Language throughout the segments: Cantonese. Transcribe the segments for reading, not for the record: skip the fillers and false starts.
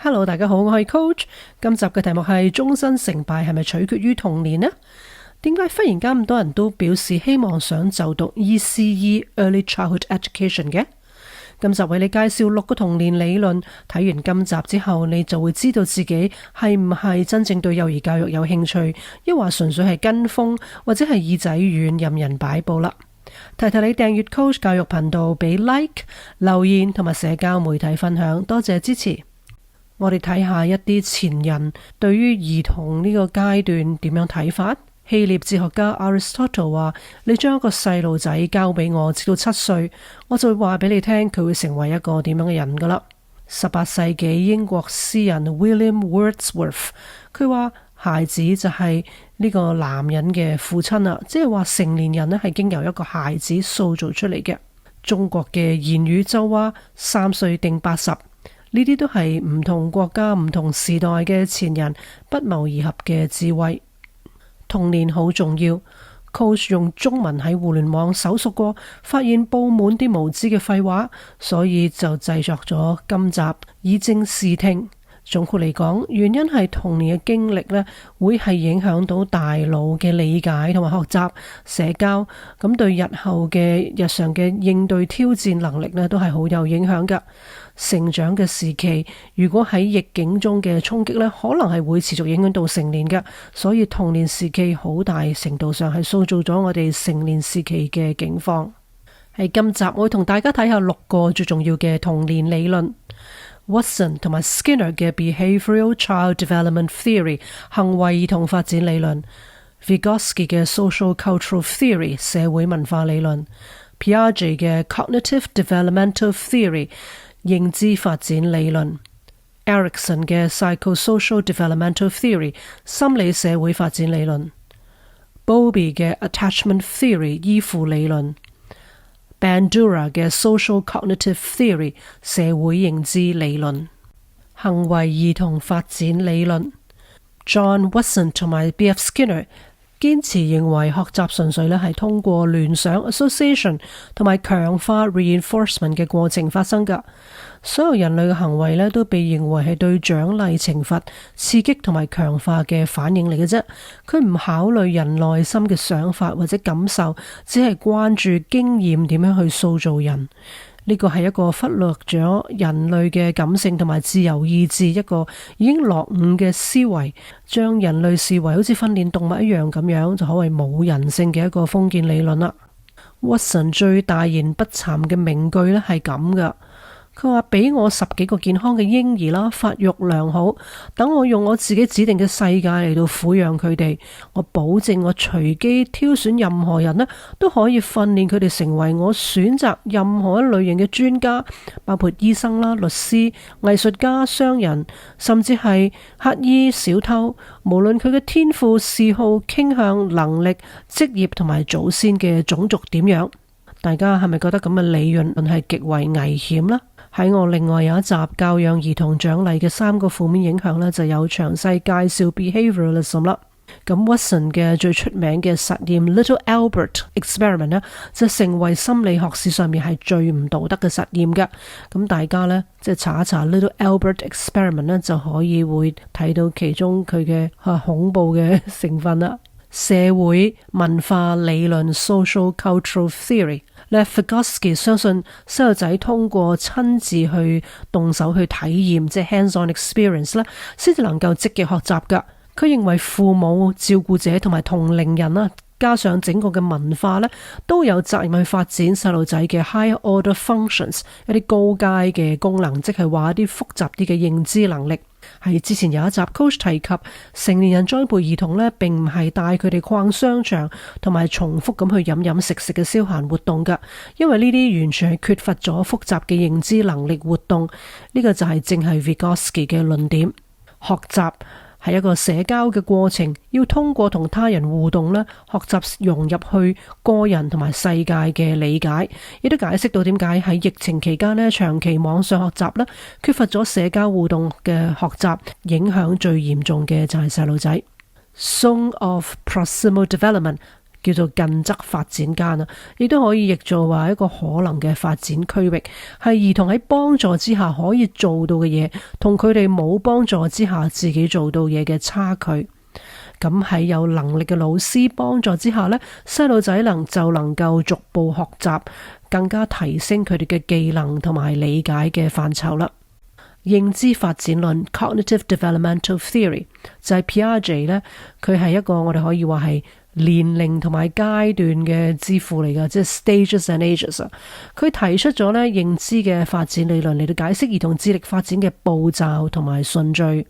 Hello， 大家好，我係 Coach。今集嘅題目係終身成敗係咪取決於童年呢？點解忽然間咁多人都表示希望想就讀 ECE Early Childhood Education 嘅？今集為你介紹6個童年理論，睇完今集之後，你就會知道自己係唔係真正對幼兒教育有興趣，抑或純粹係跟風，或者係耳仔軟任人擺佈啦。提提你訂閱 Coach 教育頻道，俾 like、留言同埋社交媒體分享，多謝支持。我哋睇下一啲前人對於兒童呢個階段點樣睇法。希臘哲學家 Aristotle 話：你將一個細路仔交俾我，直到7歲，我就會話俾你聽佢會成為一個點樣嘅人噶啦。18世紀英國詩人 William Wordsworth 佢話：孩子就係呢個男人嘅父親啦，即係話成年人呢係經由一個孩子塑造出嚟嘅。中國嘅言語就話3歲定80。呢啲都係唔同國家、唔同時代嘅前人不謀而合嘅智慧。童年好重要。Coach 用中文喺互聯網搜索過，發現佈滿啲無知嘅廢話，所以就製作咗今集以正視聽。總括嚟講，原因係童年嘅經歷呢，會係影響到大腦嘅理解同埋學習、社交，咁對日後嘅日常嘅應對挑戰能力呢，都係好有影響噶。成長嘅時期，如果喺逆境中嘅衝擊呢，可能係會持續影響到成年嘅，所以童年時期好大程度上係塑造咗我哋成年時期嘅境況。喺今集我會同大家睇下6個最重要嘅童年理論。Watson 同埋 Skinner 嘅 Behavioral Child Development Theory 行為兒童發展理論， Vygotsky 嘅 Social Cultural Theory 社會文化理論， Piaget 嘅 Cognitive Developmental Theory 認知發展理論， Erikson 嘅 Psychosocial Developmental Theory 心理社會發展理論， Bowlby 嘅 Attachment Theory 依附理論，Bandura 嘅 Social Cognitive Theory 社會認知理論。行為兒童發展理論， John Watson 同埋 B.F. Skinner 堅持認為學習純粹係通過聯想 association 同埋強化 reinforcement 嘅過程發生㗎。所有人類嘅行為都被認為係對獎勵、懲罰、刺激同埋強化嘅反應嚟嘅啫。佢唔考慮人內心嘅想法或者感受，只係關注經驗點樣去塑造人。呢個係一個忽略咗人類嘅感性同埋自由意志，一個已經落伍嘅思維，將人類視為好似訓練動物一樣咁樣，就可謂冇人性嘅一個封建理論啦。Watson 最大言不慚嘅名句係咁噶。佢話：俾我10幾個健康嘅嬰兒啦，發育良好，等我用我自己指定嘅世界嚟到撫養佢哋。我保證我隨機挑選任何人都可以訓練佢哋成為我選擇任何一類型嘅專家，包括醫生啦、律師、藝術家、商人，甚至係乞兒、小偷。無論佢嘅天賦、嗜好、傾向、能力、職業同埋祖先嘅種族點樣，大家係咪覺得咁嘅理論係極為危險呢？喺我另外有一集教養兒童獎勵嘅3個負面影響就有詳細介紹 behavioralism 啦。咁 Watson 嘅最出名嘅實驗 Little Albert Experiment 就成為心理學史上面係最唔道德嘅實驗嘅。咁大家即係查一查 Little Albert Experiment 就可以會睇到其中佢嘅恐怖嘅成分啦。社會文化理論 Social Cultural Theory， Vygotsky 相信細路仔通過親自去動手去體驗，即係 hands-on experience 先至能夠積極學習噶。佢認為父母、照顧者同埋同齡人加上整個嘅文化都有責任去發展細路仔嘅 higher order functions， 一啲高階嘅功能，即係話一啲複雜啲嘅認知能力。係之前有一集 Coach 提及，成年人栽培兒童並唔係帶佢哋逛商場同埋重複咁去飲飲食食嘅消閒活動噶，因為呢啲完全係缺乏咗複雜嘅認知能力活動。呢個就係正係 Vygotsky 嘅論點。學習係一個社交嘅過程，要通過同他人互動學習融入去個人同埋世界嘅理解，亦都解釋到點解喺疫情期間長期網上學習缺乏咗社交互動嘅學習，影響最嚴重嘅就係細路仔。Song of Proximal Development，叫做近側發展間啊，亦都可以譯做話一個可能嘅發展區域，係兒童喺幫助之下可以做到嘅嘢，同佢哋冇幫助之下自己做到嘢嘅差距。咁喺有能力嘅老師幫助之下呢，細路仔就能夠逐步學習，更加提升佢哋嘅技能同埋理解嘅範疇啦。認知發展論 Cognitive Developmental Theory 就係 Piaget 呢，佢係一個我哋可以話係年齡同埋階段嘅之父嚟㗎，即係 stages and ages 啊。佢提出咗呢認知嘅發展理論嚟到解釋兒童智力發展嘅步驟同埋順序，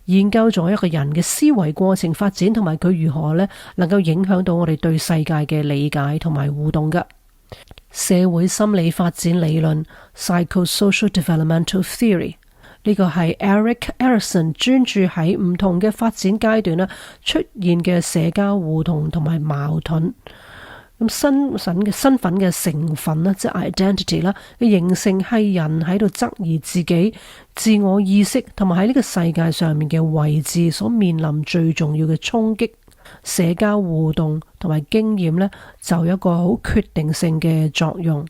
研究咗一個人嘅思維過程發展同埋佢如何呢能夠影響到我哋對世界嘅理解同埋互動㗎。社會心理發展理論 Psychosocial Developmental Theory 呢個係 Eric Erikson 專注喺唔同嘅發展階段啦出現嘅社交互動同埋矛盾。咁身份嘅成分啦，即係 identity 啦嘅形成係人喺度質疑自己自我意識同埋喺呢個世界上面嘅位置所面臨最重要嘅衝擊。社交互動同埋經驗呢，就有一個好決定性嘅作用。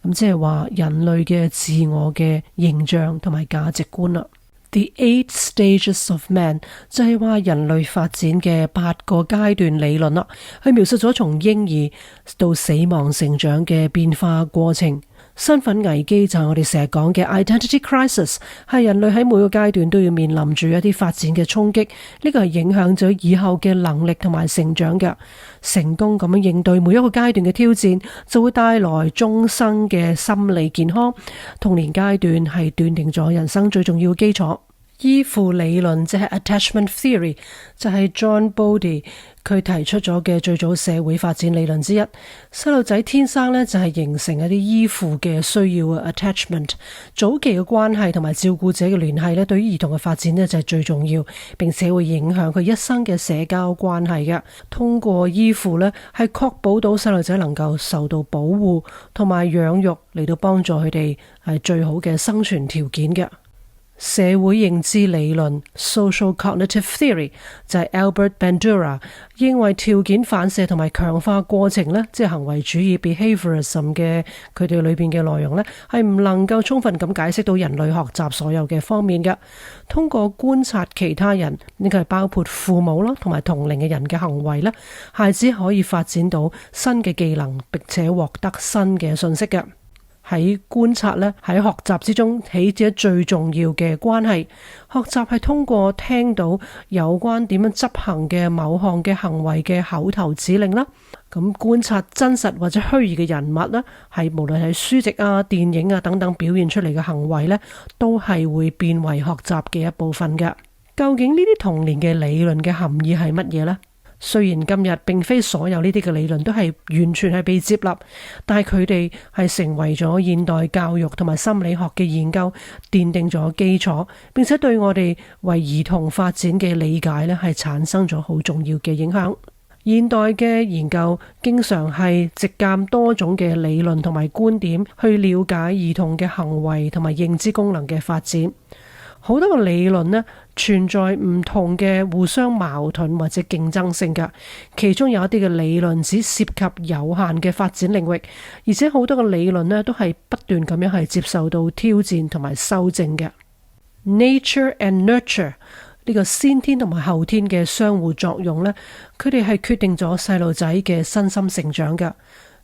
咁即係話人類嘅自我嘅形象同埋價值觀啦。The 8 Stages of Man 就係話人類發展嘅8個階段理論啦，去描述咗從嬰兒到死亡成長嘅變化過程。身份危機就係我哋成日講嘅 identity crisis， 係人類喺每個階段都要面臨住一啲發展嘅衝擊，呢個係影響咗以後嘅能力同埋成長嘅。成功咁樣應對每一個階段嘅挑戰，就會帶來終生嘅心理健康。童年階段係斷定咗人生最重要嘅基礎。依附理論即係 attachment theory， 就係 John Bowlby 佢提出咗嘅最早社會發展理論之一。細路仔天生呢，就係形成一啲依附嘅需要嘅 attachment， 早期嘅關係同埋照顧者嘅聯繫呢，對於兒童嘅發展呢，就係最重要，並且會影響佢一生嘅社交關係嘅。通過依附呢，係確保到細路仔能夠受到保護同埋養育，嚟到幫助佢哋係最好嘅生存條件嘅。社會認知理論 Social Cognitive Theory 就係 Albert Bandura 認為條件反射同埋強化過程呢，即係行為主義 behaviorism 嘅佢哋裏邊嘅內容呢，係唔能夠充分咁解釋到人類學習所有嘅方面嘅。通過觀察其他人，呢個係包括父母啦同埋同齡嘅人嘅行為呢，孩子可以發展到新嘅技能，並且獲得新嘅信息嘅。喺觀察呢，喺學習之中起住最重要嘅關係。學習係通過聽到有關點樣執行嘅某項嘅行為嘅口頭指令啦。咁觀察真實或者虛擬嘅人物呢，係無論係書籍啊、電影啊等等表現出嚟嘅行為呢，都係會變為學習嘅一部分嘅。究竟呢啲童年嘅理論嘅含義係乜嘢呢？雖然今日並非所有呢啲嘅理論都係完全係被接納，但係佢哋係成為咗現代教育同埋心理學嘅研究奠定咗基礎，並且對我哋為兒童發展嘅理解呢係產生咗好重要嘅影響。現代嘅研究經常係藉鑒多種嘅理論同埋觀點去了解兒童嘅行為同埋認知功能嘅發展。好多個理論呢，存在唔同嘅互相矛盾或者競爭性㗎，其中有一啲嘅理論只涉及有限嘅發展領域，而且好多個理論呢都係不斷咁樣係接受到挑戰同埋修正嘅。Nature and nurture 呢個先天同埋後天嘅相互作用呢，佢哋係決定咗細路仔嘅身心成長㗎。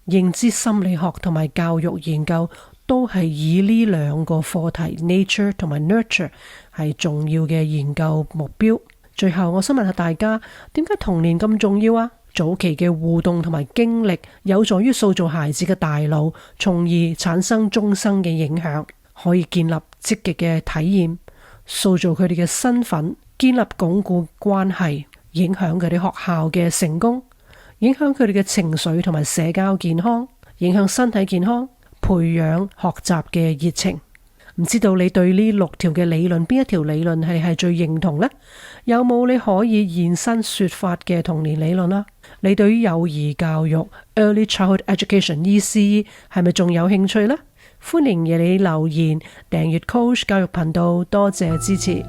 認知心理學同埋教育研究都係以呢兩個課題 nature 同埋 nurture 係重要嘅研究目標。最後我想問下大家，點解童年咁重要啊？早期嘅互動同埋經歷有助於塑造孩子嘅大腦，從而產生終生嘅影響，可以建立積極嘅體驗，塑造佢哋嘅身份，建立鞏固關係，影響佢哋學校嘅成功，影響佢哋嘅情緒同埋社交健康，影響身體健康，培養學習嘅熱情。唔知道你對呢6條嘅理論邊一條理論係最認同呢？有冇你可以現身說法嘅童年理論啦？你對於幼兒教育 Early Childhood Education ECE 係咪仲有興趣呢？歡迎你留言訂閱 Coach 教育頻道，多謝支持。